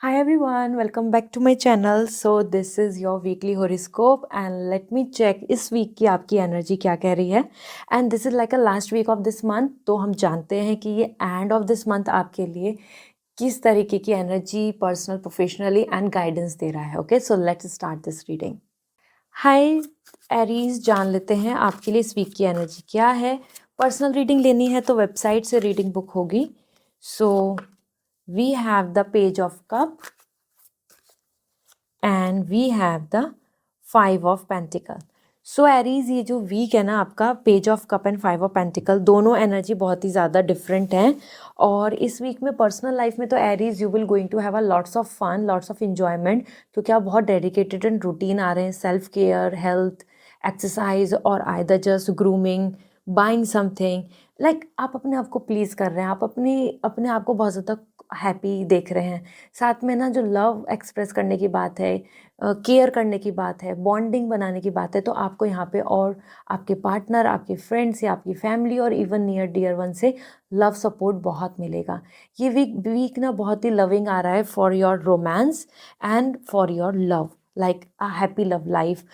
Hi everyone, welcome back to my channel. So this is your weekly horoscope and let me check इस week की आपकी energy क्या कह रही है. And this is like a last week of this month. तो हम जानते हैं कि ये एंड ऑफ दिस मंथ आपके लिए किस तरीके की energy personal professionally and guidance दे रहा है. Okay, so let's start this reading. Hi Aries, जान लेते हैं आपके लिए इस वीक की एनर्जी क्या है. पर्सनल रीडिंग लेनी है तो वेबसाइट से रीडिंग बुक होगी. सो we have the page of cup and we have the 5 of Pentacle. So Aries, ये जो वीक है ना आपका, page of cup and 5 of Pentacle, दोनों एनर्जी बहुत ही ज़्यादा डिफरेंट हैं. और इस वीक में पर्सनल लाइफ में तो Aries you will going to have a lots of fun, lots of enjoyment, क्योंकि आप बहुत डेडिकेटेड एंड रूटीन आ रहे हैं. सेल्फ केयर, हेल्थ, एक्सरसाइज और either just grooming, buying something. Like आप अपने आप को प्लीज़ कर रहे हैं, आप अपने अपने आप को बहुत ज़्यादा हैप्पी देख रहे हैं. साथ में ना जो लव एक्सप्रेस करने की बात है, केयर करने की बात है, बॉन्डिंग बनाने की बात है, तो आपको यहाँ पे और आपके पार्टनर, आपके फ्रेंड्स या आपकी फैमिली और इवन नियर डियर वन से लव सपोर्ट बहुत मिलेगा. ये वीक ना बहुत ही लविंग आ रहा है for your romance and for your love, like a happy love life,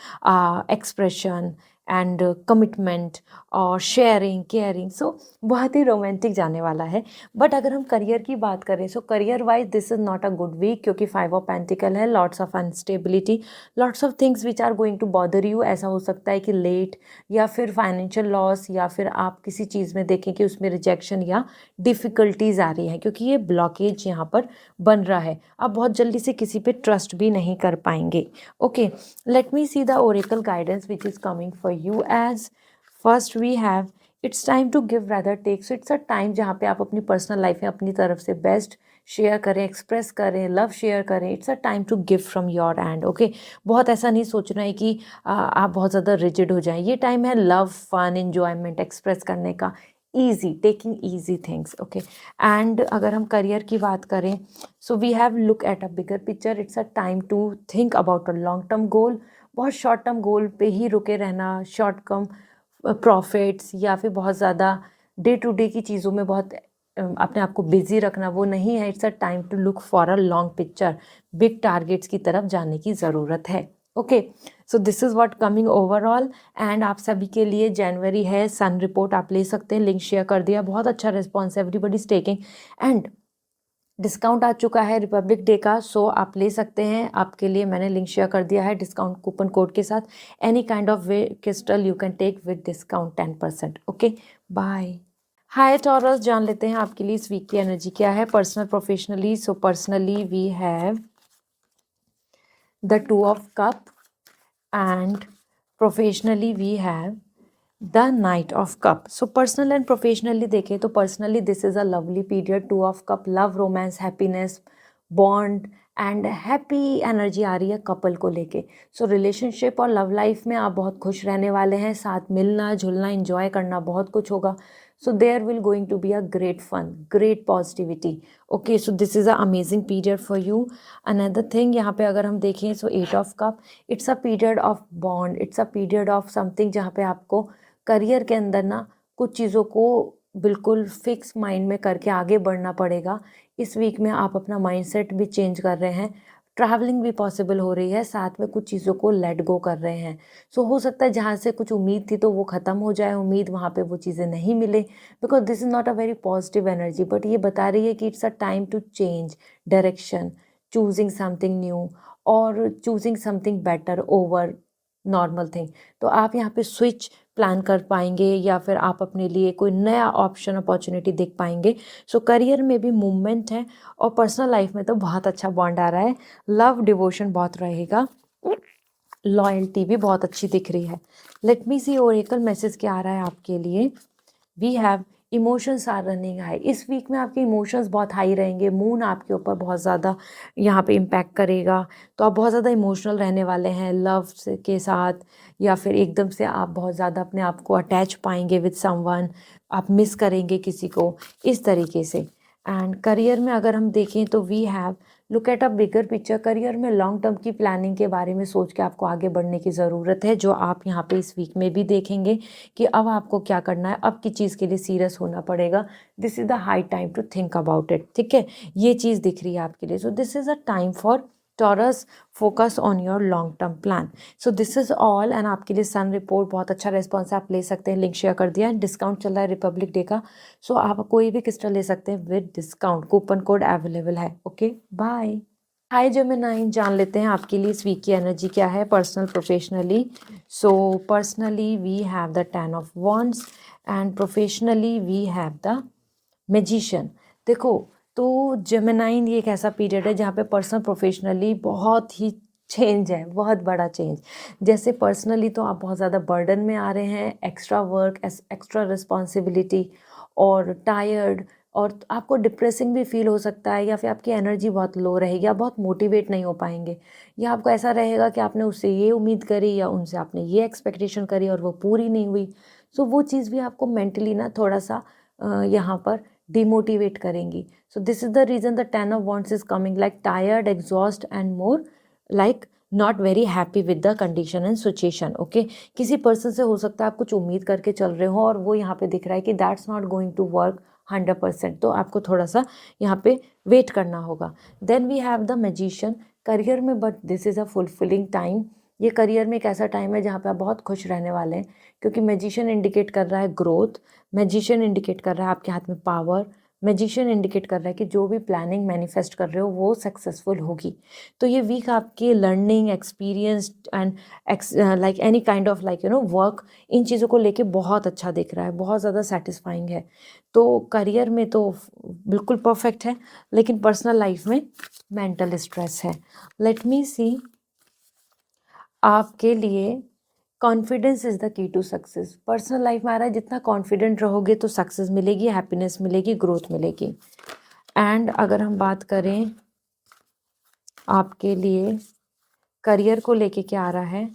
expression and commitment और शेयरिंग, केयरिंग. सो बहुत ही रोमांटिक जाने वाला है. बट अगर हम करियर की बात करें, so career wise this is not a good week, क्योंकि 5 of Pentacle है, lots of unstability, lots of things which are going to bother you. ऐसा हो सकता है कि लेट या फिर फाइनेंशियल लॉस, या फिर आप किसी चीज़ में देखें कि उसमें रिजेक्शन या डिफ़िकल्टीज आ रही हैं, क्योंकि ये ब्लॉकेज यहाँ पर बन रहा है. आप बहुत जल्दी से किसी पे ट्रस्ट भी नहीं कर पाएंगे. Okay, let me see the oracle guidance which is coming for you. As first we have, it's time to give rather take. So it's a time जहाँ पे आप अपनी पर्सनल लाइफ में अपनी तरफ से बेस्ट शेयर करें, एक्सप्रेस करें, लव शेयर करें. It's a time to give from your end. Okay, बहुत ऐसा नहीं सोचना है कि आप बहुत ज़्यादा रिजिड हो जाएं. ये टाइम है लव, फन, एन्जॉयमेंट एक्सप्रेस करने का, easy, taking easy things. Okay, and अगर हम करियर की बात करें, so we have look at a bigger picture. It's a time to think about a long term goal. बहुत शॉर्ट टर्म गोल पे ही रुके रहना, शॉर्ट कम प्रॉफिट्स या फिर बहुत ज़्यादा डे टू डे की चीज़ों में बहुत अपने आप को बिजी रखना, वो नहीं है. It's a time to look for a long picture. Big targets की तरफ जाने की ज़रूरत है. Okay, so this is what coming overall. And आप सभी के लिए जनवरी है, सन रिपोर्ट आप ले सकते हैं, लिंक शेयर कर दिया, बहुत अच्छा रिस्पॉन्स है, everybody is taking. And discount आ चुका है रिपब्लिक डे का, सो आप ले सकते हैं. आपके लिए मैंने लिंक शेयर कर दिया है डिस्काउंट कूपन कोड के साथ. Any kind of way crystal you can take with discount 10%. Okay, bye. Hi Taurus, जान लेते हैं आपके लिए इस वीक की एनर्जी क्या है personal professionally. So personally we have the 2 of Cup and professionally we have the Knight of Cup. So personal and professionally देखें तो personally this is a lovely period. 2 of Cup, love, romance, happiness, bond and happy energy आ रही है couple को लेके. So relationship और love life में आप बहुत खुश रहने वाले हैं. साथ मिलना जुलना, इंजॉय करना, बहुत कुछ होगा. So there will going to be a great fun, great positivity. Okay, so this is a amazing period for you. Another thing यहाँ पे अगर हम देखें, so 8 of Cup, it's a period of bond, it's a period of something जहाँ पे आपको career के अंदर ना कुछ चीज़ों को बिल्कुल फिक्स माइंड में करके आगे बढ़ना पड़ेगा. इस वीक में आप अपना माइंडसेट भी चेंज कर रहे हैं, ट्रैवलिंग भी पॉसिबल हो रही है, साथ में कुछ चीज़ों को लेट गो कर रहे हैं. सो हो सकता है जहाँ से कुछ उम्मीद थी तो वो ख़त्म हो जाए, उम्मीद वहाँ पे वो चीज़ें नहीं मिले, because this is not a very positive energy. But ये बता रही है कि it's a time to change direction, choosing something new और choosing something better over normal thing. तो आप यहाँ पे स्विच प्लान कर पाएंगे या फिर आप अपने लिए कोई नया ऑप्शन, अपॉर्चुनिटी देख पाएंगे. सो करियर में भी मूवमेंट है और पर्सनल लाइफ में तो बहुत अच्छा बॉन्ड आ रहा है. लव डिवोशन बहुत रहेगा, लॉयल्टी भी बहुत अच्छी दिख रही है. Let me see oracle message क्या आ रहा है आपके लिए. We have emotions are running high. इस वीक में आपके इमोशंस बहुत हाई रहेंगे. मून आपके ऊपर बहुत ज़्यादा यहाँ पे इम्पैक्ट करेगा, तो आप बहुत ज़्यादा इमोशनल रहने वाले हैं लव के साथ, या फिर एकदम से आप बहुत ज़्यादा अपने आप को अटैच पाएंगे विद समवन, आप मिस करेंगे किसी को, इस तरीके से. एंड करियर में अगर हम देखें तो we have look at a bigger picture. Career में लॉन्ग टर्म की प्लानिंग के बारे में सोच के आपको आगे बढ़ने की ज़रूरत है, जो आप यहाँ पे इस वीक में भी देखेंगे कि अब आपको क्या करना है, अब की चीज़ के लिए सीरियस होना पड़ेगा। This is the high time to think about it, ठीक है, ये चीज़ दिख रही है आपके लिए। So this is a time for Taurus, focus on your long term plan. So this is all. And आपके लिए सन रिपोर्ट बहुत अच्छा रिस्पॉन्स आप ले सकते हैं, लिंक शेयर कर दिया है। डिस्काउंट चल रहा है रिपब्लिक डे का, सो आप कोई भी क्रिस्टल ले सकते हैं with discount, coupon code available है। Okay, bye. हाय जेमिनाई, जान लेते हैं आपके लिए इस वीक की एनर्जी क्या है, personal professionally. So personally we have the 10 of wands and professionally we have the magician. देखो, तो जेमिनाइन ये एक ऐसा पीरियड है जहाँ पे पर्सनल प्रोफेशनली बहुत ही चेंज है, बहुत बड़ा चेंज। जैसे पर्सनली तो आप बहुत ज़्यादा बर्डन में आ रहे हैं, एक्स्ट्रा वर्क, एक्स्ट्रा रिस्पॉन्सिबिलिटी और टायर्ड, और आपको डिप्रेसिंग भी फील हो सकता है, या फिर आपकी एनर्जी बहुत लो रहेगी, आप बहुत मोटिवेट नहीं हो पाएंगे, या आपको ऐसा रहेगा कि आपने उससे ये उम्मीद करी या उनसे आपने ये एक्सपेक्टेशन करी और वो पूरी नहीं हुई। सो वो चीज़ भी आपको मेंटली ना थोड़ा सा यहाँ पर डिमोटिवेट करेंगी। So this is the reason the 10 of wands is coming like tired, exhaust and more like not very happy with the condition and situation. Okay, किसी पर्सन से हो सकता है आप कुछ उम्मीद करके चल रहे हो और वो यहाँ पे दिख रहा है कि that's not going to work 100%, तो आपको थोड़ा सा यहाँ पे वेट करना होगा। Then we have the magician career में, but this is a fulfilling time. ये करियर में एक ऐसा टाइम है जहाँ पे आप बहुत खुश रहने वाले हैं, क्योंकि मैजिशियन इंडिकेट कर रहा है ग्रोथ, मैजिशियन इंडिकेट कर रहा है आपके हाथ में पावर, मैजिशियन इंडिकेट कर रहा है कि जो भी प्लानिंग मैनिफेस्ट कर रहे हो वो सक्सेसफुल होगी। तो ये वीक आपके learning, experience and like any kind of like work, इन चीज़ों को लेके बहुत अच्छा दिख रहा है, बहुत ज़्यादा सेटिस्फाइंग है। तो करियर में तो बिल्कुल परफेक्ट है, लेकिन पर्सनल लाइफ में मेंटल स्ट्रेस है। लेट मी सी आपके लिए confidence is the key to success. Personal life में आ रहा है जितना कॉन्फिडेंट रहोगे तो सक्सेस मिलेगी, हैप्पीनेस मिलेगी, ग्रोथ मिलेगी। एंड अगर हम बात करें आपके लिए करियर को लेके क्या आ रहा है,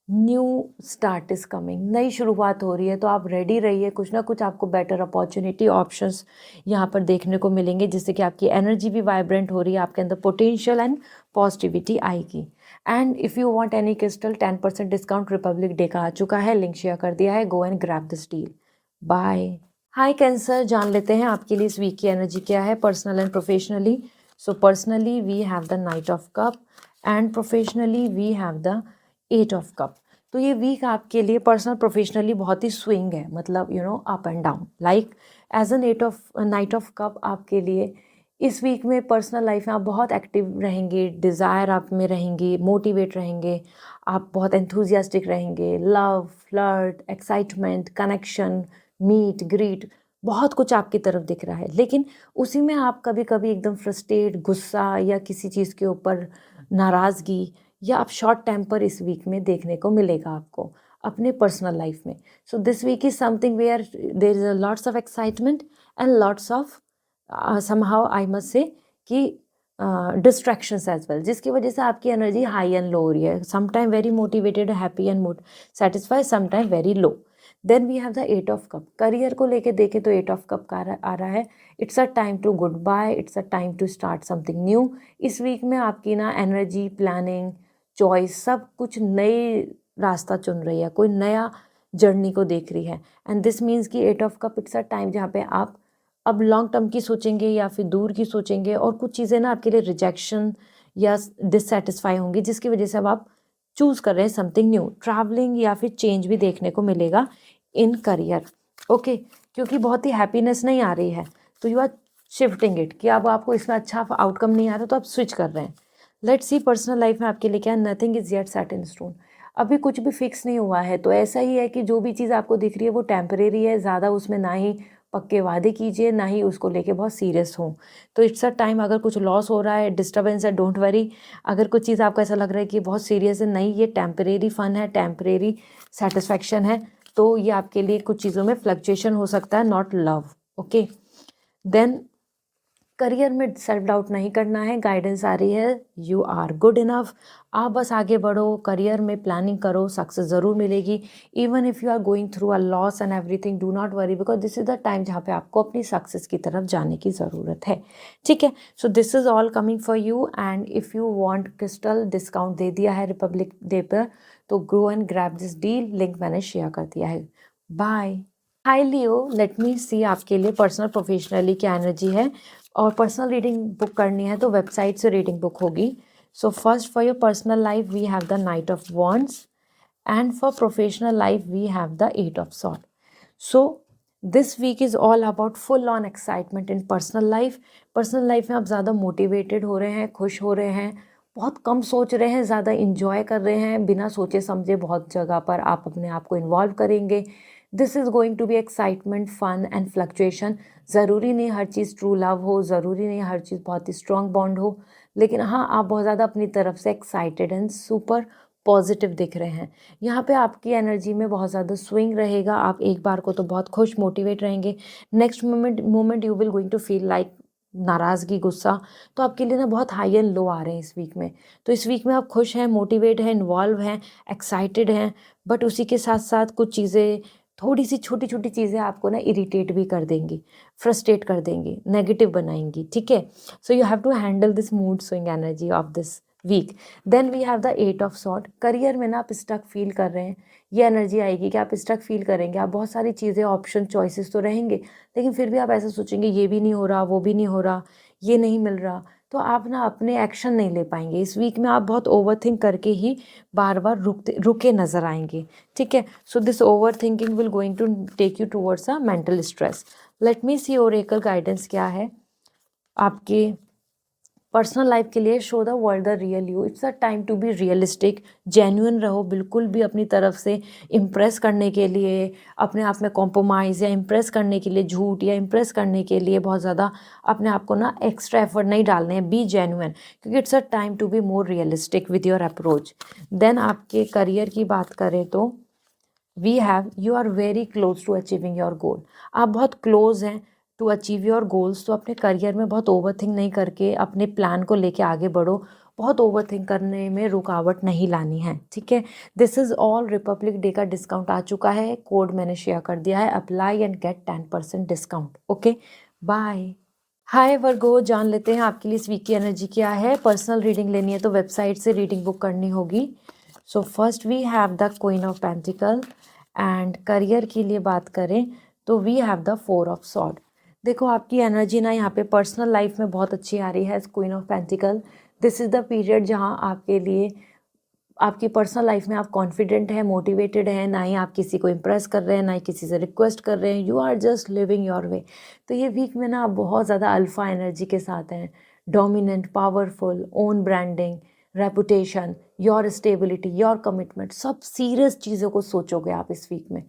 न्यू स्टार्ट इज़ कमिंग, नई शुरुआत हो रही है, तो आप रेडी रहिए, कुछ ना कुछ आपको बेटर अपॉर्चुनिटी, ऑप्शंस यहाँ पर देखने को मिलेंगे, जिससे कि आपकी एनर्जी भी वाइब्रेंट हो रही है, आपके अंदर पोटेंशियल एंड पॉजिटिविटी आएगी। And if you want any crystal 10% discount republic day का आ चुका है, लिंक शेयर कर दिया है, go and grab this deal. Bye. Hi Cancer, जान लेते हैं आपके लिए इस वीक की एनर्जी क्या है, personal and professionally. So personally we have the knight of cup and professionally we have the 8 of cup. तो ये वीक आपके लिए पर्सनल प्रोफेशनली बहुत ही स्विंग है, मतलब up and down, like as an knight of cup आपके लिए इस वीक में पर्सनल लाइफ में आप बहुत एक्टिव रहेंगे, डिज़ायर आप में रहेंगी, मोटिवेट रहेंगे, आप बहुत एंथुजियास्टिक रहेंगे, love, flirt, excitement, connection, meet greet, बहुत कुछ आपकी तरफ दिख रहा है। लेकिन उसी में आप कभी कभी एकदम फ्रस्ट्रेट, गुस्सा या किसी चीज़ के ऊपर नाराज़गी, या आप शॉर्ट टेम्पर इस वीक में देखने को मिलेगा आपको अपने पर्सनल लाइफ में। So this week is something where there is lots of excitement and lots of somehow I must say कि डिस्ट्रैक्शंस एज वेल, जिसकी वजह से आपकी एनर्जी हाई एंड लो हो रही है, sometime very motivated, happy and mood satisfied, sometime very low. Then we have the 8 of cup. Career को लेके देखें तो 8 ऑफ कप का आ रहा है, it's a time to good bye, it's a time to start something new. इस week में आपकी ना एनर्जी, प्लानिंग, चॉइस, सब कुछ नए रास्ता चुन रही है, कोई नया जर्नी को देख रही है। एंड दिस मीन्स कि 8 of cup it's a time जहाँ पे आप अब लॉन्ग टर्म की सोचेंगे या फिर दूर की सोचेंगे, और कुछ चीज़ें ना आपके लिए रिजेक्शन या डिससेटिस्फाई होंगी, जिसकी वजह से अब आप चूज़ कर रहे हैं समथिंग न्यू, ट्रैवलिंग या फिर चेंज भी देखने को मिलेगा इन करियर। ओके, क्योंकि बहुत ही हैप्पीनेस नहीं आ रही है, तो यू आर शिफ्टिंग इट कि अब आपको इसमें अच्छा आउटकम नहीं आ रहा, तो आप स्विच कर रहे हैं। लेट्स सी पर्सनल लाइफ में आपके लिए क्या, nothing is yet set in stone. अभी कुछ भी फिक्स नहीं हुआ है, तो ऐसा ही है कि जो भी चीज़ आपको दिख रही है वो टेम्परेरी है, ज़्यादा उसमें ना ही पक्के वादे कीजिए, ना ही उसको लेके बहुत सीरियस हों। तो इट्स अ टाइम, अगर कुछ लॉस हो रहा है, डिस्टर्बेंस है, डोंट वरी। अगर कुछ चीज़ आपको ऐसा लग रहा है कि बहुत सीरियस है, नहीं, ये टेम्परेरी फन है, टेम्परेरी सेटिस्फैक्शन है, तो ये आपके लिए कुछ चीज़ों में फ्लक्चुएशन हो सकता है, not love. Okay, then career में सेल्फ डाउट नहीं करना है, गाइडेंस आ रही है, यू आर गुड इनफ। आप बस आगे बढ़ो, करियर में प्लानिंग करो, सक्सेस ज़रूर मिलेगी। Even if you are going through a loss and everything, do not worry, because this is the time जहाँ पे आपको अपनी सक्सेस की तरफ जाने की ज़रूरत है। ठीक है, so this is all coming for you. And if you want crystal, discount दे दिया है रिपब्लिक डे पर, तो go and grab this deal, link मैंने शेयर कर दिया है। बाय। हाय लियो, लेट मी सी आपके लिए पर्सनल प्रोफेशनली क्या एनर्जी है। और पर्सनल रीडिंग बुक करनी है तो वेबसाइट से रीडिंग बुक होगी। So first for your personal life we have the knight of wands, and for professional life we have the eight of sword. So this week is all about full on excitement in personal life. Personal life में आप ज़्यादा motivated हो रहे हैं, खुश हो रहे हैं, बहुत कम सोच रहे हैं, ज़्यादा इंजॉय कर रहे हैं, बिना सोचे समझे बहुत जगह पर आप अपने आप को इन्वॉल्व करेंगे। This is going to be excitement, fun and fluctuation. ज़रूरी नहीं हर चीज़ ट्रू लव हो, ज़रूरी नहीं हर चीज़ बहुत ही स्ट्रॉन्ग बॉन्ड हो, लेकिन हाँ, आप बहुत ज़्यादा अपनी तरफ से एक्साइटेड एंड सुपर पॉजिटिव दिख रहे हैं। यहाँ पे आपकी एनर्जी में बहुत ज़्यादा स्विंग रहेगा। आप एक बार को तो बहुत खुश मोटिवेट रहेंगे, next moment you will going to feel like नाराज़गी, गुस्सा। तो आपके लिए ना बहुत हाई एंड लो आ रहे हैं इस वीक में। तो इस वीक में आप खुश हैं, मोटिवेट हैं, इन्वॉल्व हैं, एक्साइटेड हैं, बट उसी के साथ साथ कुछ चीज़ें, थोड़ी सी छोटी छोटी चीज़ें आपको ना इरिटेट भी कर देंगी, फ्रस्ट्रेट कर देंगी, नेगेटिव बनाएंगी। ठीक है, so you have to handle this mood swing energy of this week. Then we have the eight of sword. Career में ना आप स्टक फील कर रहे हैं, ये एनर्जी आएगी कि आप स्टक फील करेंगे। आप बहुत सारी चीज़ें, ऑप्शन, चॉइसेस तो रहेंगे, लेकिन फिर भी आप ऐसा सोचेंगे ये भी नहीं हो रहा, वो भी नहीं हो रहा, ये नहीं मिल रहा, तो आप ना अपने एक्शन नहीं ले पाएंगे। इस वीक में आप बहुत ओवर थिंक करके ही बार बार रुके नज़र आएंगे। ठीक है, so this over thinking will going to take you towards a mental stress. Let me see oracle guidance क्या है आपके पर्सनल लाइफ के लिए। Show the world the real you. It's a time to be realistic, genuine रहो, बिल्कुल भी अपनी तरफ से इम्प्रेस करने के लिए, अपने आप में कॉम्प्रोमाइज़ या इम्प्रेस करने के लिए झूठ, या इम्प्रेस करने के लिए बहुत ज़्यादा अपने आप को ना एक्स्ट्रा एफर्ट नहीं डालने हैं। बी जेन्युइन, क्योंकि it's a time to be more realistic with your approach. Then आपके करियर की बात करें तो we have, you are very close to achieving your goal. आप बहुत क्लोज हैं टू अचीव योर गोल्स। तो अपने करियर में बहुत ओवर थिंक नहीं करके अपने प्लान को लेके आगे बढ़ो। बहुत ओवर थिंक करने में रुकावट नहीं लानी है। ठीक है, this is all. Republic day का डिस्काउंट आ चुका है, कोड मैंने शेयर कर दिया है, apply and get 10% discount. Okay, bye. Hi Virgo, जान लेते हैं आपके लिए इस वीक की एनर्जी क्या है। पर्सनल रीडिंग लेनी है तो वेबसाइट से रीडिंग बुक करनी होगी। So first we have the queen of pentacle, and career के लिए बात करें तो we have the four of sword. देखो आपकी एनर्जी ना यहाँ पे पर्सनल लाइफ में बहुत अच्छी आ रही है as queen of pentacle. This is the period जहाँ आपके लिए, आपकी पर्सनल लाइफ में आप कॉन्फिडेंट हैं, मोटिवेटेड हैं, ना ही आप किसी को इम्प्रेस कर रहे हैं, ना ही किसी से रिक्वेस्ट कर रहे हैं, you are just living your way. तो ये वीक में ना आप बहुत ज़्यादा अल्फा एनर्जी के साथ हैं, dominant, powerful, own branding, reputation, your stability, your commitment, सब सीरियस चीज़ों को सोचोगे आप इस वीक में,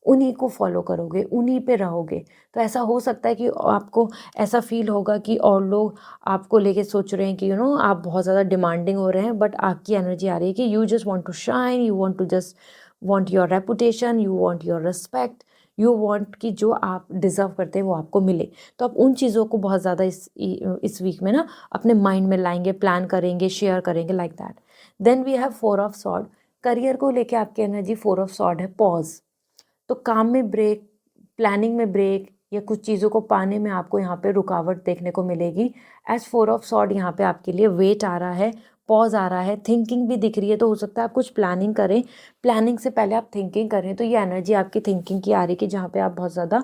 उन्हीं को फॉलो करोगे, उन्हीं पे रहोगे। तो ऐसा हो सकता है कि आपको ऐसा फील होगा कि और लोग आपको लेके सोच रहे हैं कि आप बहुत ज़्यादा डिमांडिंग हो रहे हैं, बट आपकी एनर्जी आ रही है कि you just want to shine, you want to just want your reputation, you want your respect, you want कि जो आप डिज़र्व करते हैं वो आपको मिले। तो आप उन चीज़ों को बहुत ज़्यादा इस वीक में ना अपने माइंड में लाएंगे, प्लान करेंगे, शेयर करेंगे, like that. Then we have four of sword. Career को लेके आपकी एनर्जी फोर ऑफ सॉर्ड है, पॉज। तो काम में ब्रेक, प्लानिंग में ब्रेक, या कुछ चीज़ों को पाने में आपको यहाँ पे रुकावट देखने को मिलेगी। एज फोर ऑफ सॉर्ड यहाँ पे आपके लिए वेट आ रहा है, पॉज आ रहा है, थिंकिंग भी दिख रही है। तो हो सकता है आप कुछ प्लानिंग करें, प्लानिंग से पहले आप थिंकिंग करें। तो ये एनर्जी आपकी थिंकिंग की आ रही है कि जहाँ पे आप बहुत ज़्यादा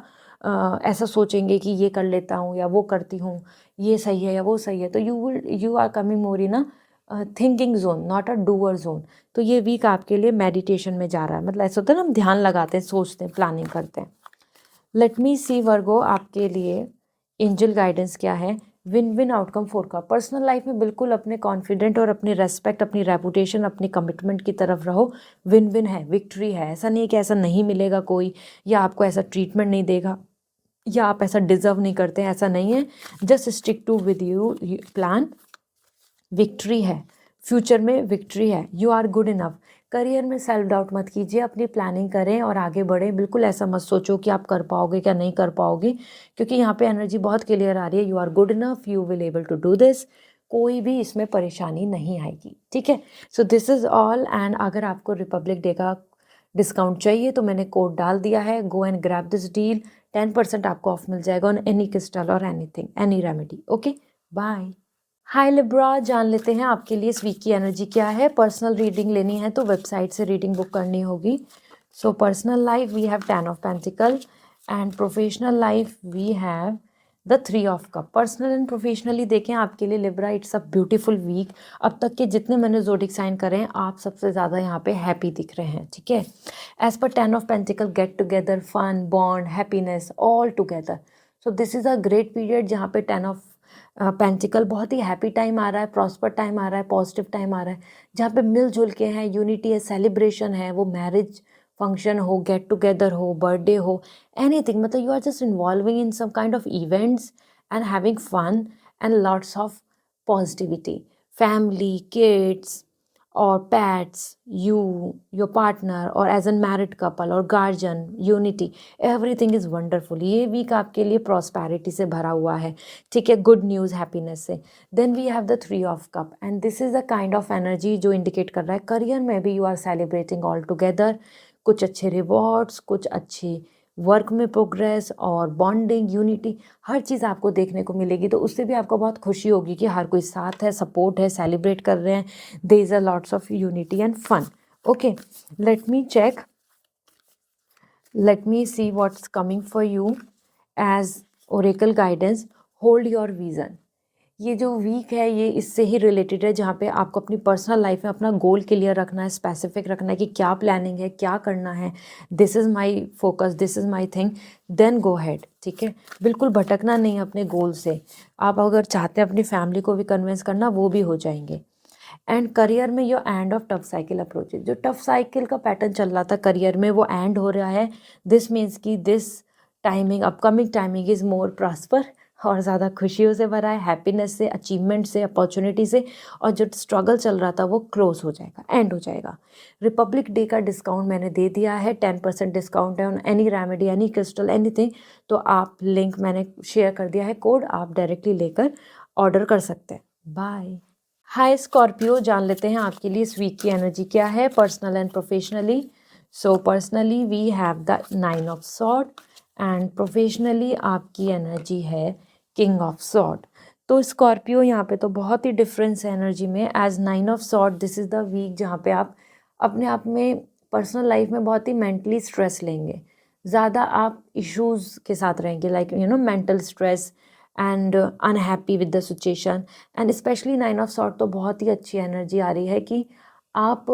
ऐसा सोचेंगे कि ये कर लेता हूँ या वो करती हूँ, ये सही है या वो सही है। तो you are coming more in a thinking zone, not a doer zone. तो ये वीक आपके लिए मेडिटेशन में जा रहा है। मतलब ऐसा होता है ना, हम ध्यान लगाते हैं, सोचते हैं, प्लानिंग करते हैं। लेट मी सी वर्गो, आपके लिए एंजल गाइडेंस क्या है। विन विन आउटकम फोर का। पर्सनल लाइफ में बिल्कुल अपने कॉन्फिडेंट और अपनी रेस्पेक्ट, अपनी रेपुटेशन, अपनी कमिटमेंट की तरफ रहो। विन विन है, विक्ट्री है। ऐसा नहीं है कि ऐसा नहीं मिलेगा कोई, या आपको ऐसा ट्रीटमेंट नहीं देगा, या आप ऐसा डिजर्व नहीं करते हैं, ऐसा नहीं है। Just stick to with you plan, victory है, फ्यूचर में विक्ट्री है, you are good enough. Career में सेल्फ डाउट मत कीजिए, अपनी प्लानिंग करें और आगे बढ़ें। बिल्कुल ऐसा मत सोचो कि आप कर पाओगे क्या नहीं कर पाओगे, क्योंकि यहाँ पे एनर्जी बहुत क्लियर आ रही है, you are good enough, you will able to do this. कोई भी इसमें परेशानी नहीं आएगी, ठीक है। So this is all. And अगर आपको रिपब्लिक डे का डिस्काउंट चाहिए तो मैंने कोड डाल दिया है, go and grab this deal. 10% आपको ऑफ मिल जाएगा ऑन एनी क्रिस्टल और anything, any remedy. Okay, bye. Hi Libra, जान लेते हैं आपके लिए इस वीक की एनर्जी क्या है। पर्सनल रीडिंग लेनी है तो वेबसाइट से रीडिंग बुक करनी होगी। So personal life we have 10 of pentacle and professional life we have the 3 of cup. Personal and professionally देखें आपके लिए Libra, it's a beautiful week. अब तक के जितने मैंने जोडिक साइन करे हैं, आप सबसे ज़्यादा यहाँ पे हैप्पी दिख रहे हैं, ठीक है। एज पर 10 of pentacle, get together, fun, bond, happiness all together. So this is a great period जहाँ पे 10 ऑफ पेंटिकल बहुत ही हैप्पी टाइम आ रहा है, प्रॉस्पर टाइम आ रहा है, पॉजिटिव टाइम आ रहा है, जहाँ पे मिलजुल के हैं, यूनिटी है, सेलिब्रेशन है, वो मैरिज फंक्शन हो, गेट टुगेदर हो, बर्थडे हो, एनीथिंग, मतलब you are just involving in some kind of events and having fun and lots of positivity. Family, kids और पैट्स, यू, योर पार्टनर और एज एन मैरिड कपल और guardian, unity, everything is wonderful. ये week आपके लिए prosperity से भरा हुआ है, ठीक है, गुड न्यूज़, हैप्पीनेस से। Then we have the 3 of cup and this is a kind of energy जो इंडिकेट कर रहा है करियर में भी you are celebrating all together. कुछ अच्छे रिवॉर्ड्स, कुछ अच्छी वर्क में प्रोग्रेस और बॉन्डिंग, यूनिटी, हर चीज़ आपको देखने को मिलेगी। तो उससे भी आपको बहुत खुशी होगी कि हर कोई साथ है, सपोर्ट है, सेलिब्रेट कर रहे हैं। There is a lots of unity and fun. Okay, let me check, let me see what's coming for you as oracle guidance. Hold your vision। ये जो वीक है ये इससे ही रिलेटेड है, जहाँ पे आपको अपनी पर्सनल लाइफ में अपना गोल क्लियर रखना है, स्पेसिफिक रखना है कि क्या प्लानिंग है, क्या करना है। This is my focus, this is my thing, then go head, ठीक है। बिल्कुल भटकना नहीं अपने गोल से। आप अगर चाहते हैं अपनी फैमिली को भी कन्विंस करना, वो भी हो जाएंगे। एंड करियर में your end of tough cycle approaches, जो टफ साइकिल का पैटर्न चल रहा था करियर में वो एंड हो रहा है। दिस मीन्स कि this timing, upcoming timing is more prosper और ज़्यादा खुशियों से भरा है, हैप्पीनेस से, अचीवमेंट से, अपॉर्चुनिटी से। और जो स्ट्रगल चल रहा था वो क्लोज हो जाएगा, एंड हो जाएगा। रिपब्लिक डे का डिस्काउंट मैंने दे दिया है, 10% डिस्काउंट है on any remedy, any crystal, anything. तो आप लिंक मैंने शेयर कर दिया है, कोड आप डायरेक्टली लेकर ऑर्डर कर सकते हैं। बाय। हाय स्कॉर्पियो, जान लेते हैं आपके लिए इस वीक की एनर्जी क्या है, personal and professionally. So personally we have the 9 of sword and professionally आपकी एनर्जी है किंग ऑफ सॉर्ड। तो स्कॉर्पियो यहाँ पे तो बहुत ही डिफरेंस है एनर्जी में। As 9 of sword, this is the week जहाँ पे आप अपने आप में पर्सनल लाइफ में बहुत ही मेंटली स्ट्रेस लेंगे, ज़्यादा आप इश्यूज़ के साथ रहेंगे, like you know mental stress and unhappy with the situation. And specially 9 of sort तो बहुत ही अच्छी एनर्जी आ रही है कि आप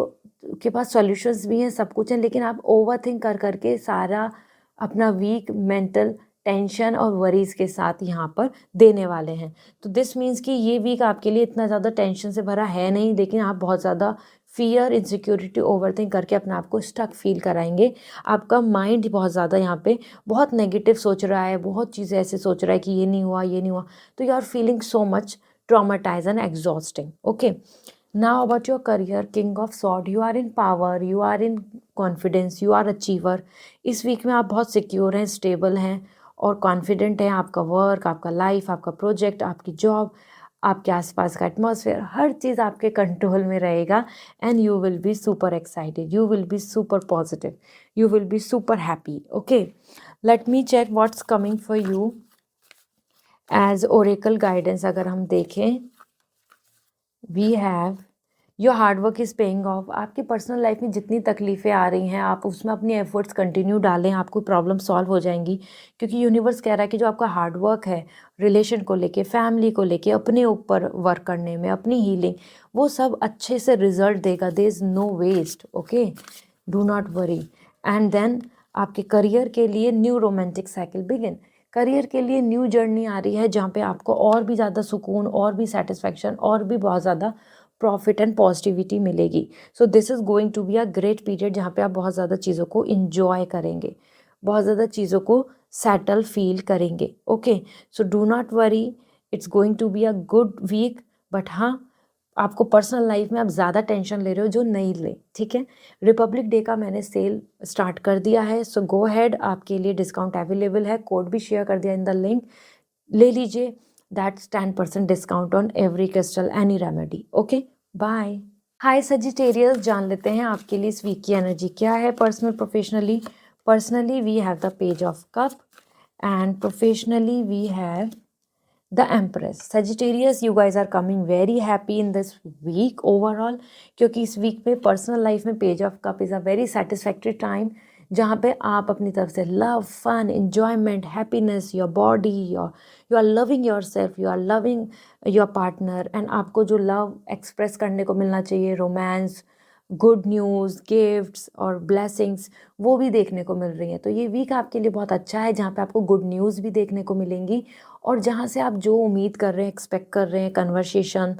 के पास सॉल्यूशंस भी हैं, सब कुछ है, लेकिन आप ओवर थिंक कर करके सारा अपना वीक मेंटल टेंशन और वरीज के साथ यहाँ पर देने वाले हैं। तो दिस मीन्स कि ये वीक आपके लिए इतना ज़्यादा टेंशन से भरा है नहीं, लेकिन आप बहुत ज़्यादा फियर, इनसिक्योरिटी, ओवरथिंक करके अपने आप को स्टक फील कराएंगे। आपका माइंड बहुत ज़्यादा यहाँ पे बहुत नेगेटिव सोच रहा है, बहुत चीज़ें ऐसे सोच रहा है कि ये नहीं हुआ, ये नहीं हुआ। तो you are feeling so much traumatize and exhausting. Okay, now about your career, king of sword, you are in power, you are in confidence, you are achiever. इस वीक में आप बहुत सिक्योर हैं, स्टेबल हैं और कॉन्फिडेंट हैं। आपका work, आपका लाइफ, आपका प्रोजेक्ट, आपकी जॉब, आपके आसपास का एटमॉस्फेयर, हर चीज़ आपके कंट्रोल में रहेगा। And you will be super excited, you will be super positive, you will be super happy. Okay, let me check what's coming for you as oracle guidance. अगर हम देखें, we have your hard work is paying off. आपकी personal life में जितनी तकलीफ़ें आ रही हैं, आप उसमें अपनी एफर्ट्स कंटिन्यू डालें, आपको प्रॉब्लम सॉल्व हो जाएंगी। क्योंकि यूनिवर्स कह रहा है कि जो आपका हार्डवर्क है रिलेशन को लेके, फैमिली को लेके, अपने ऊपर वर्क करने में, अपनी हीलिंग, वो सब अच्छे से रिजल्ट देगा। There is no waste. Okay, do not worry. And then आपके करियर के लिए new romantic cycle begin. Career के लिए न्यू जर्नी आ रही है जहाँ पे आपको और भी ज़्यादा सुकून, और भी सेटिस्फैक्शन, और भी बहुत ज़्यादा प्रॉफिट एंड पॉजिटिविटी मिलेगी। So this is going to be a great period जहाँ पे आप बहुत ज़्यादा चीज़ों को इंजॉय करेंगे, बहुत ज़्यादा चीज़ों को सेटल फील करेंगे। Okay, so do not worry, it's going to be a good week. But हाँ, आपको पर्सनल लाइफ में आप ज़्यादा टेंशन ले रहे हो जो नहीं ले, ठीक है। रिपब्लिक डे का मैंने सेल स्टार्ट कर दिया है, सो गो हेड, आपके लिए डिस्काउंट अवेलेबल है, कोड भी शेयर कर दिया इन द लिंक, ले लीजिए। That's 10% discount on every crystal any remedy. Okay, bye. Hi Sagittarius, जान लेते हैं आपके लिए इस वीक की एनर्जी क्या है, personal professionally. Personally we have the page of cup and professionally we have the Empress. Sagittarius, you guys are coming very happy in this week overall, क्योंकि इस वीक में पर्सनल लाइफ में page of cup is a very satisfactory time, जहाँ पे आप अपनी तरफ से love, fun, enjoyment, happiness, your body, you are loving yourself, you are loving your partner, and आपको जो लव एक्सप्रेस करने को मिलना चाहिए, रोमांस, गुड न्यूज़, गिफ्ट्स और ब्लेसिंग्स, वो भी देखने को मिल रही हैं। तो ये वीक आपके लिए बहुत अच्छा है, जहाँ पे आपको गुड न्यूज़ भी देखने को मिलेंगी, और जहाँ से आप जो उम्मीद कर रहे हैं, एक्सपेक्ट कर रहे हैं, कन्वर्सेशन,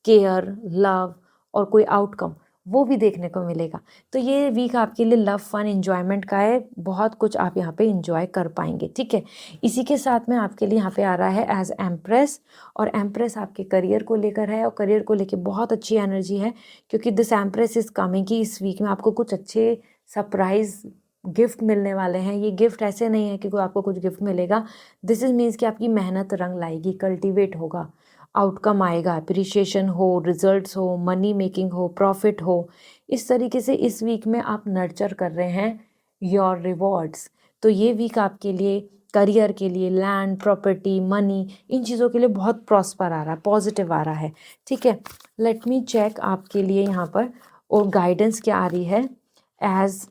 केयर, लव और कोई आउटकम, वो भी देखने को मिलेगा। तो ये वीक आपके लिए लव, फन, एंजॉयमेंट का है, बहुत कुछ आप यहाँ पे एंजॉय कर पाएंगे, ठीक है। इसी के साथ में आपके लिए यहाँ पे आ रहा है एज एम्प्रेस, और एम्प्रेस आपके करियर को लेकर है, और करियर को लेकर बहुत अच्छी एनर्जी है, क्योंकि दिस एम्प्रेस इज कमिंग कि इस वीक में आपको कुछ अच्छे सरप्राइज गिफ्ट मिलने वाले हैं। ये गिफ्ट ऐसे नहीं है कि कोई आपको कुछ गिफ्ट मिलेगा, दिस इज मीन्स कि आपकी मेहनत रंग लाएगी, कल्टीवेट होगा, आउटकम आएगा, अप्रिशिएशन हो, रिजल्ट्स हो, मनी मेकिंग हो, प्रॉफिट हो। इस तरीके से इस वीक में आप नर्चर कर रहे हैं योर रिवॉर्ड्स। तो ये वीक आपके लिए करियर के लिए, लैंड, प्रॉपर्टी, मनी, इन चीज़ों के लिए बहुत प्रॉस्पर आ रहा है, पॉजिटिव आ रहा है, ठीक है। लेट मी चेक आपके लिए यहाँ पर और गाइडेंस क्या आ रही है। As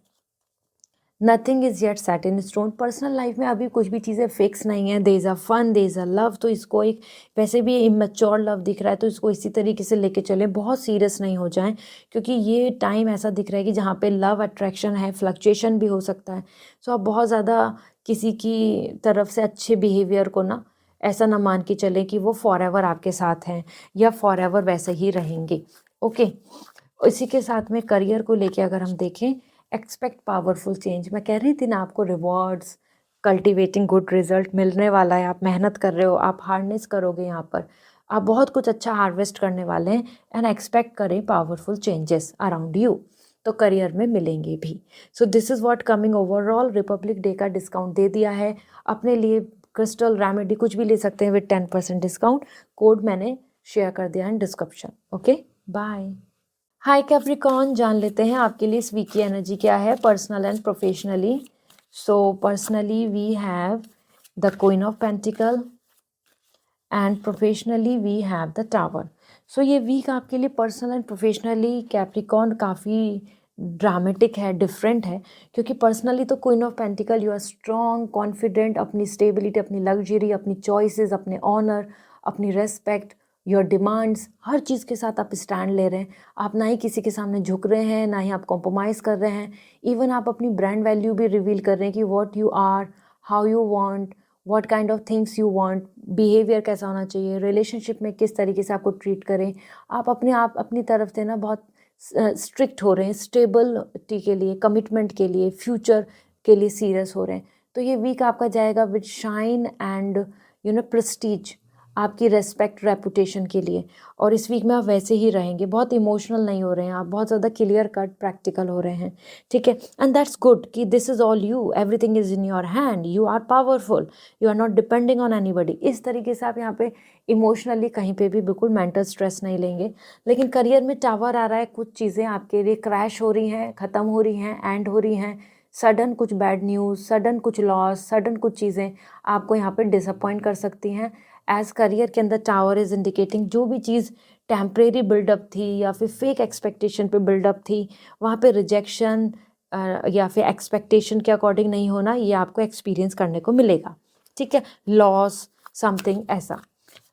nothing is yet set in stone, personal life में अभी कुछ भी चीज़ें फिक्स नहीं है, there is a fun, there is a love, तो इसको एक वैसे भी इमेच्योर लव दिख रहा है, तो इसको इसी तरीके से लेके चलें, बहुत सीरियस नहीं हो जाएं, क्योंकि ये टाइम ऐसा दिख रहा है कि जहाँ पे लव अट्रैक्शन है, फ्लक्चुएशन भी हो सकता है। सो आप बहुत ज़्यादा किसी की तरफ से अच्छे बिहेवियर को ना ऐसा ना मान के चलें कि वो फॉर एवर आपके साथ हैं या फॉर एवर वैसे ही रहेंगे, ओके। इसी के साथ में करियर को लेके अगर हम देखें, एक्सपेक्ट पावरफुल चेंज, मैं कह रही थी ना आपको रिवॉर्ड्स, कल्टीवेटिंग गुड रिजल्ट मिलने वाला है, आप मेहनत कर रहे हो, आप हार्डनेस करोगे, यहाँ पर आप बहुत कुछ अच्छा हार्वेस्ट करने वाले हैं, एंड एक्सपेक्ट करें पावरफुल चेंजेस अराउंड यू, तो करियर में मिलेंगे भी। सो this is what coming overall. Republic day का डिस्काउंट दे दिया है, अपने लिए क्रिस्टल रेमेडी कुछ भी ले सकते हैं विद 10% डिस्काउंट, कोड मैंने शेयर कर दिया in description. Okay, bye. Hi Capricorn, जान लेते हैं आपके लिए इस वीक की एनर्जी क्या है, personal and professionally. So personally we have the queen of pentacle and professionally we have the tower. So ये वीक आपके लिए पर्सनल एंड प्रोफेशनली कैप्रिकॉर्न काफ़ी ड्रामेटिक है, डिफरेंट है, क्योंकि पर्सनली तो queen of pentacle, you are strong, confident, अपनी stability, अपनी लग्जरी, अपनी चॉइसेस, अपने ऑनर, अपनी रेस्पेक्ट, योर डिमांड्स, हर चीज़ के साथ आप स्टैंड ले रहे हैं। आप ना ही किसी के सामने झुक रहे हैं, ना ही आप कॉम्प्रोमाइज़ कर रहे हैं, इवन आप अपनी ब्रांड वैल्यू भी रिवील कर रहे हैं कि what you are, how you want, what kind of things you want, behaviour कैसा होना चाहिए, रिलेशनशिप में किस तरीके से आपको ट्रीट करें। आप अपनी तरफ से ना बहुत स्ट्रिक्ट हो रहे हैं, स्टेबिलिटी के लिए, कमिटमेंट के लिए, फ्यूचर के लिए सीरियस हो रहे हैं। तो ये वीक आपका जाएगा विद शाइन एंड प्रेस्टीज, आपकी रेस्पेक्ट, रेपुटेशन के लिए, और इस वीक में आप वैसे ही रहेंगे, बहुत इमोशनल नहीं हो रहे हैं आप, बहुत ज़्यादा क्लियर कट प्रैक्टिकल हो रहे हैं, ठीक है। एंड दैट्स गुड कि this is all you, everything is in your hand, you are powerful, you are not depending on anybody. इस तरीके से आप यहाँ पे इमोशनली कहीं पे भी बिल्कुल मेंटल स्ट्रेस नहीं लेंगे। लेकिन करियर में टावर आ रहा है, कुछ चीज़ें आपके लिए क्रैश हो रही हैं, ख़त्म हो रही हैं, एंड हो रही हैं, सडन कुछ बैड न्यूज़, सडन कुछ लॉस, सडन कुछ चीज़ें आपको यहाँ पे डिसअपॉइंट कर सकती हैं। एज करियर के अंदर टावर इज़ इंडिकेटिंग जो भी चीज़ टेम्परेरी बिल्डअप थी या फिर फेक एक्सपेक्टेशन पे बिल्डअप थी, वहाँ पे रिजेक्शन या फिर एक्सपेक्टेशन के अकॉर्डिंग नहीं होना, ये आपको एक्सपीरियंस करने को मिलेगा, ठीक है। लॉस समथिंग ऐसा।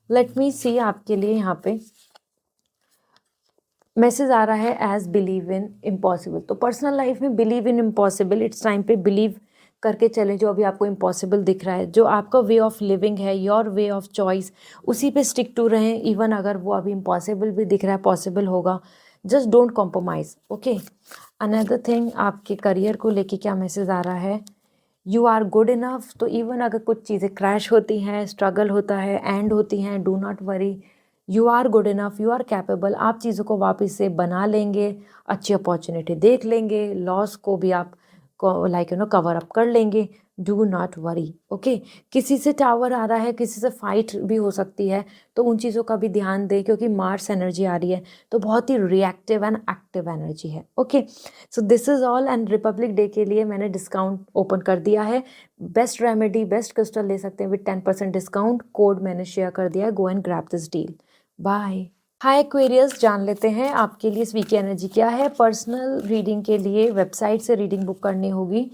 लेट मी सी आपके लिए यहाँ पे मैसेज आ रहा है एज बिलीव इन इम्पॉसिबल। तो पर्सनल लाइफ में believe in impossible, it's time पे बिलीव करके चलें जो अभी आपको इम्पॉसिबल दिख रहा है, जो आपका वे ऑफ लिविंग है, योर वे ऑफ चॉइस, उसी पे स्टिक टू रहें, इवन अगर वो अभी इम्पॉसिबल भी दिख रहा है, पॉसिबल होगा, just don't compromise, okay. Another thing, आपके करियर को लेके क्या मैसेज आ रहा है, यू आर गुड इनफ। तो इवन अगर कुछ चीज़ें क्रैश होती हैं, स्ट्रगल होता है, एंड होती हैं, do not worry, you are good enough, you are capable, आप चीज़ों को वापस से बना लेंगे, अच्छी अपॉर्चुनिटी देख लेंगे, लॉस को भी आप कवर अप कर लेंगे। Do not worry, okay. किसी से टावर आ रहा है, किसी से फाइट भी हो सकती है, तो उन चीज़ों का भी ध्यान दें, क्योंकि मार्स एनर्जी आ रही है, तो बहुत ही रिएक्टिव एंड एक्टिव एनर्जी है, okay. So this is all. And Republic day के लिए मैंने डिस्काउंट ओपन कर दिया है। बेस्ट रेमेडी, बेस्ट क्रिस्टल ले सकते हैं विद 10% डिस्काउंट। कोड मैंने शेयर कर दिया है, go and grab this deal. Bye. Hi Aquarius, जान लेते हैं आपके लिए इस वीक की एनर्जी क्या है। पर्सनल रीडिंग के लिए वेबसाइट से रीडिंग बुक करनी होगी।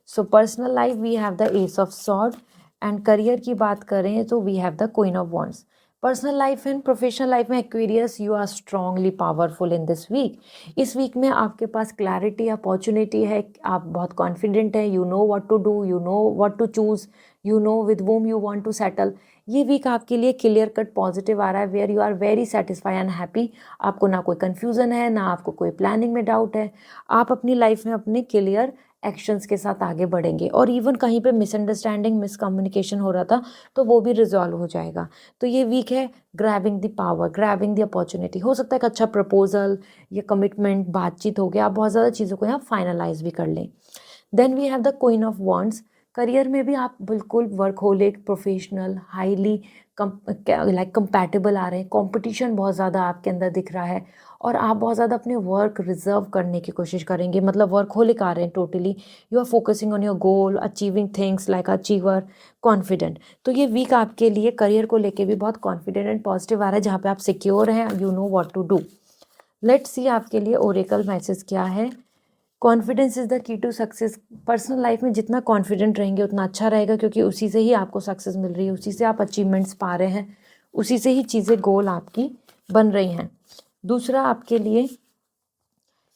So personal life we have the ace of sword, and career की बात करें तो we have the queen of wands. Personal life and professional life में Aquarius you are strongly powerful in this week. इस week में आपके पास clarity, opportunity है, आप बहुत कॉन्फिडेंट है, you know what to do, you know what to choose, you know with whom you want to settle. ये week आपके लिए क्लियर कट पॉजिटिव आ रहा है, where you are very satisfy and happy. आपको ना कोई कन्फ्यूज़न है, ना आपको कोई प्लानिंग में डाउट है। आप अपनी लाइफ में अपने क्लियर एक्शंस के साथ आगे बढ़ेंगे, और इवन कहीं पे मिसअंडरस्टैंडिंग, मिसकम्युनिकेशन हो रहा था तो वो भी रिजॉल्व हो जाएगा। तो ये वीक है grabbing the power, grabbing the opportunity. हो सकता है एक अच्छा प्रपोजल या कमिटमेंट, बातचीत हो गया, आप बहुत ज़्यादा चीज़ों को यहाँ फाइनलाइज भी कर लें। Then we have the queen of wands. Career में भी आप बिल्कुल workaholic, professional, highly like compatible आ रहे हैं। कंपटीशन बहुत ज़्यादा आपके अंदर दिख रहा है, और आप बहुत ज़्यादा अपने वर्क रिजर्व करने की कोशिश करेंगे, मतलब वर्कहोलिक आ रहे हैं totally. You are focusing on your goal, achieving things like achiever, confident. तो ये वीक आपके लिए करियर को लेके भी बहुत कॉन्फिडेंट एंड पॉजिटिव आ रहा है, जहाँ पे आप सिक्योर हैं, you know what to do. Let's see आपके लिए ओरेकल मैसेज क्या है। Confidence is the key to success. Personal life में जितना कॉन्फिडेंट रहेंगे उतना अच्छा रहेगा, क्योंकि उसी से ही आपको सक्सेस मिल रही है, उसी से आप अचीवमेंट्स पा रहे हैं, उसी से ही चीज़ें गोल आपकी बन रही हैं। दूसरा आपके लिए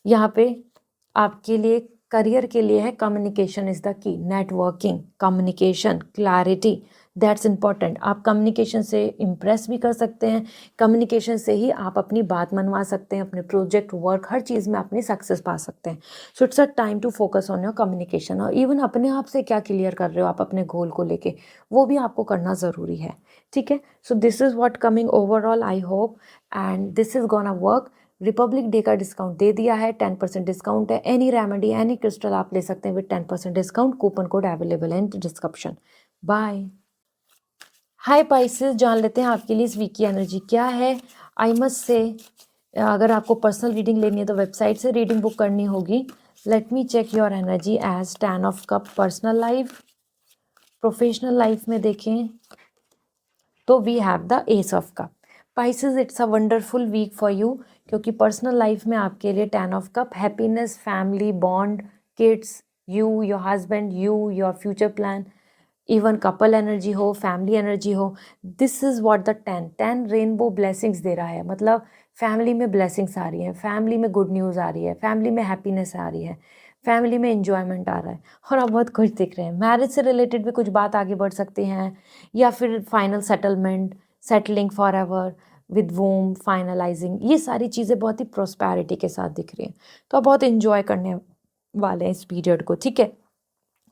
यहाँ पे आपके लिए करियर के लिए है कम्युनिकेशन इज़ द की। Networking, communication, clarity, that's important. आप कम्युनिकेशन से इम्प्रेस भी कर सकते हैं, कम्युनिकेशन से ही आप अपनी बात मनवा सकते हैं, अपने प्रोजेक्ट, वर्क, हर चीज़ में अपनी सक्सेस पा सकते हैं। So it's a time to focus on your communication. और इवन अपने आप से क्या क्लियर कर रहे हो आप अपने गोल को लेके, वो भी आपको करना ज़रूरी है, ठीक है। So this is what coming overall, I hope and this is gonna work. Republic day का डिस्काउंट दे दिया है, 10% डिस्काउंट है। एनी रेमेडी, एनी क्रिस्टल आप ले सकते हैं with 10% discount. Coupon code available है in description. Bye. Hi Pisces, जान लेते हैं आपके लिए इस वीक की एनर्जी क्या है। आई मस्ट से, अगर आपको पर्सनल रीडिंग लेनी है तो वेबसाइट से रीडिंग बुक करनी होगी। Let me check your energy as 10 of cup. Personal life, professional life में देखें तो we have the ace of cup. Pisces, it's a wonderful week for you, क्योंकि पर्सनल लाइफ में आपके लिए 10 of cup, happiness, family, bond, kids, you, your husband, you, your future plan, even couple energy हो, family energy हो। This is what the 10 rainbow blessings दे रहा है। मतलब फैमिली में ब्लेसिंग्स आ रही हैं, फैमिली में गुड न्यूज़ आ रही है, फैमिली में हैप्पीनेस आ रही है, फैमिली में एंजॉयमेंट आ रहा है, और आप बहुत खुश दिख रहे हैं। मैरिज से रिलेटेड भी कुछ बात आगे बढ़ सकती हैं, या फिर final settlement, settling forever with whom, finalising, ये सारी चीज़ें बहुत ही प्रोस्पैरिटी के साथ दिख रही हैं। तो आप बहुत इन्जॉय करने वाले हैं इस पीरियड को, ठीक है।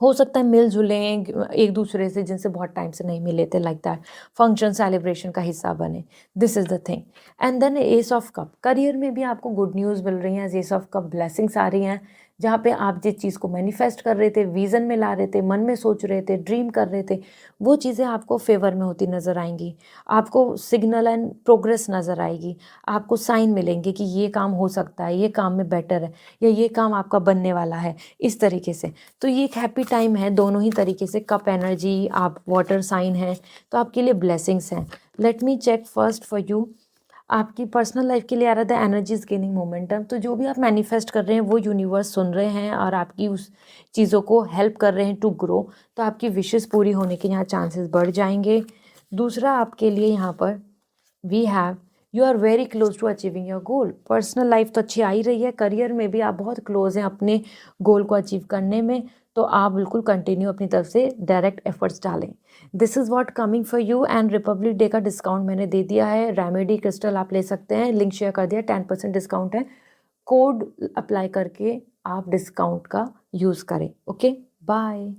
हो सकता है मिल जुलें एक दूसरे से जिनसे बहुत टाइम से नहीं मिले थे, लाइक दैट फंक्शन सेलिब्रेशन का हिस्सा बने। This is the thing. And then ace of cup, career में भी आपको गुड न्यूज़ मिल रही हैं, एस ऑफ कप ब्लेसिंग्स आ रही हैं, जहाँ पे आप जिस चीज़ को मैनिफेस्ट कर रहे थे, विज़न में ला रहे थे, मन में सोच रहे थे, ड्रीम कर रहे थे, वो चीज़ें आपको फेवर में होती नज़र आएंगी। आपको सिग्नल एंड प्रोग्रेस नज़र आएगी, आपको साइन मिलेंगे कि ये काम हो सकता है, ये काम में बेटर है, या ये काम आपका बनने वाला है, इस तरीके से। तो ये एक हैप्पी टाइम है दोनों ही तरीके से। कप एनर्जी, आप वाटर साइन है, तो आपके लिए ब्लेसिंग्स हैं। Let me check first for you. आपकी पर्सनल लाइफ के लिए आ रहा था एनर्जी इज गेनिंग मोमेंटम। तो जो भी आप मैनिफेस्ट कर रहे हैं वो यूनिवर्स सुन रहे हैं, और आपकी उस चीज़ों को हेल्प कर रहे हैं टू ग्रो। तो आपकी विशेस पूरी होने के यहाँ चांसेस बढ़ जाएंगे। दूसरा आपके लिए यहाँ पर we have, you are very close to achieving your goal. Personal life तो अच्छी आ ही रही है, करियर में भी आप बहुत क्लोज हैं अपने गोल को अचीव करने में। तो आप बिल्कुल कंटिन्यू अपनी तरफ से डायरेक्ट एफर्ट्स डालें। This is what coming for you. And Republic day का डिस्काउंट मैंने दे दिया है। रेमेडी क्रिस्टल आप ले सकते हैं, लिंक शेयर कर दिया, 10% डिस्काउंट है। कोड अप्लाई करके आप डिस्काउंट का यूज़ करें। Okay, bye.